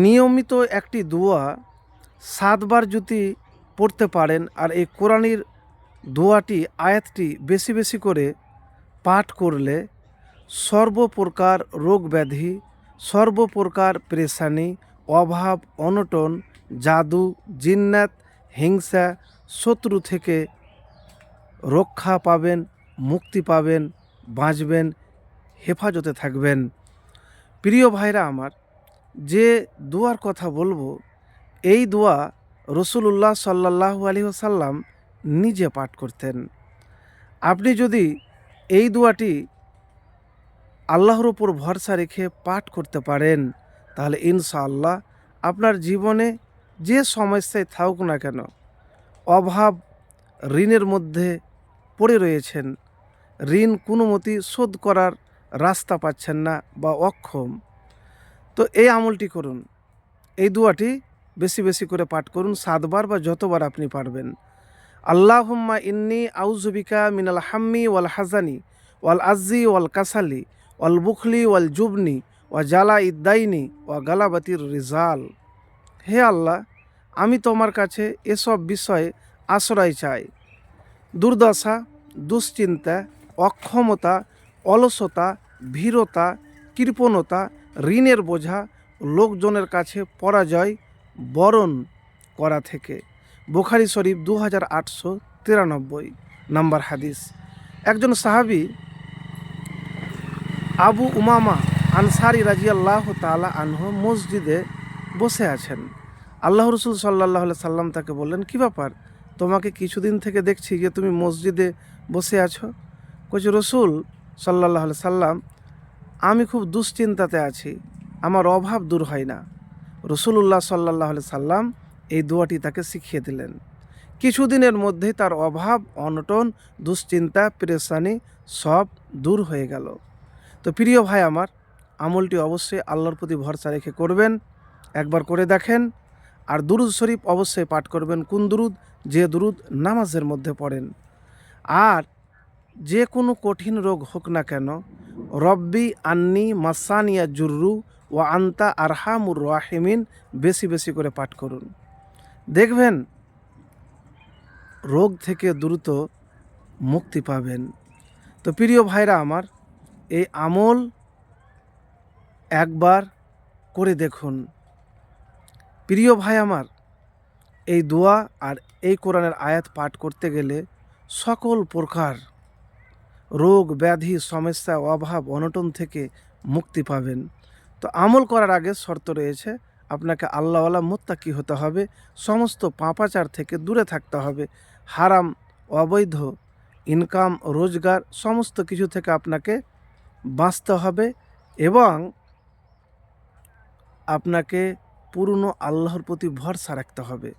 নিয়মিত একটি দোয়া 7 বার যদি পড়তে পারেন আর এই কোরআনের দোয়াটি আয়াতটি বেশি বেশি করে পাঠ করলে সর্বপ্রকার রোগ ব্যাধি, সর্বপ্রকার পেরেশানি, অভাব অনটন, জাদু জিন্নাত, হিংসা, শত্রু থেকে রক্ষা পাবেন, মুক্তি পাবেন, বাঁচবেন, হেফাজতে থাকবেন। প্রিয় ভাইরা আমার, যে দোয়ার কথা বলবো এই দোয়া রসুলুল্লাহ সাল্লাল্লাহু আলাইহি ওয়াসাল্লাম নিজে পাঠ করতেন। আপনি যদি এই দোয়াটি আল্লাহর উপর ভরসা রেখে পাঠ করতে পারেন তাহলে ইনশাআল্লাহ আপনার জীবনে যে সমস্যায় থাকুক না কেন, অভাব ঋণের মধ্যে পড়ে রয়েছেন, ঋণ কোনো মতেই শোধ করার রাস্তা পাচ্ছেন না বা অক্ষম, তো এই আমলটি করুন। এই দোয়াটি বেশি বেশি করে পাঠ করুন, 7 বার বা যতবার আপনি পারবেন। আল্লাহুম্মা ইন্নি আউযুবিকা মিনাল হাম্মি ওয়াল হাজানি ওয়াল আজ্জি ওয়াল কাসালি ওয়াল বুখলি ওয়াল জুবনি ওয়া জালা ইদ্দাইনি ওয়া গালাবাতির রিজাল। হে আল্লাহ, আমি তোমার কাছে এসব বিষয়ে আশ্রয় চাই। দুর্দশা, দুশ্চিন্তা, অক্ষমতা, অলসতা, ভীরতা, কৃপণতা, ঋণের বোঝা, লোকজনের কাছে পরাজয় বরণ করা থেকে। বুখারী শরীফ 2893 নম্বর হাদিস। একজন সাহাবী আবু উমামা আনসারী রাদিয়াল্লাহু তাআলা আনহু মসজিদে বসে আছেন। আল্লাহ রসুল সাল্লাল্লাহু আলাইহি সাল্লাম তাকে বললেন, কী ব্যাপার, তোমাকে কিছুদিন থেকে দেখছি যে তুমি মসজিদে বসে আছো। কইছে, রসুল সাল্লাল্লাহু আলাইহি সাল্লাম, আমি খুব দুশ্চিন্তাতে আছি, আমার অভাব দূর হয় না। রসুলুল্লাহ সাল্লাল্লাহু আলাইহি সাল্লাম এই দোয়াটি তাকে শিখিয়ে দিলেন। কিছুদিনের মধ্যেই তার অভাব অনটন, দুশ্চিন্তা, পেরেশানি সব দূর হয়ে গেল। তো প্রিয় ভাই আমার, আমলটি অবশ্যই আল্লাহর প্রতি ভরসা রেখে করবেন, একবার করে দেখেন। আর দুরুদ শরীফ অবশ্যই পাঠ করবেন। কোন দুরুদ? যে দুরুদ নামাজের মধ্যে পড়েন। আর যে কোনো কঠিন রোগ হোক না কেন, রব্বি আন্নি মাসানিয়া জুররু ও আন্তা আরহামুর রাহিমিন বেশি বেশি করে পাঠ করুন। দেখবেন রোগ থেকে দ্রুত মুক্তি পাবেন। তো প্রিয় ভাইরা আমার, এই আমল একবার করে দেখুন। প্রিয় ভাই আমার, এই দোয়া আর এই কোরআনের আয়াত পাঠ করতে গেলে সকল প্রকার রোগ ব্যাধি সমস্যা অভাব অনটন থেকে মুক্তি পাবেন। তো আমল করার আগে শর্ত রয়েছে, আপনাকে আল্লাহওয়ালা মুত্তাকি হতে হবে, সমস্ত পাপাচার থেকে দূরে থাকতে হবে, হারাম অবৈধ ইনকাম রোজগার সমস্ত কিছু থেকে আপনাকে বাঁচতে হবে এবং আপনাকে পুরনো আল্লাহর প্রতি ভরসা রাখতে হবে।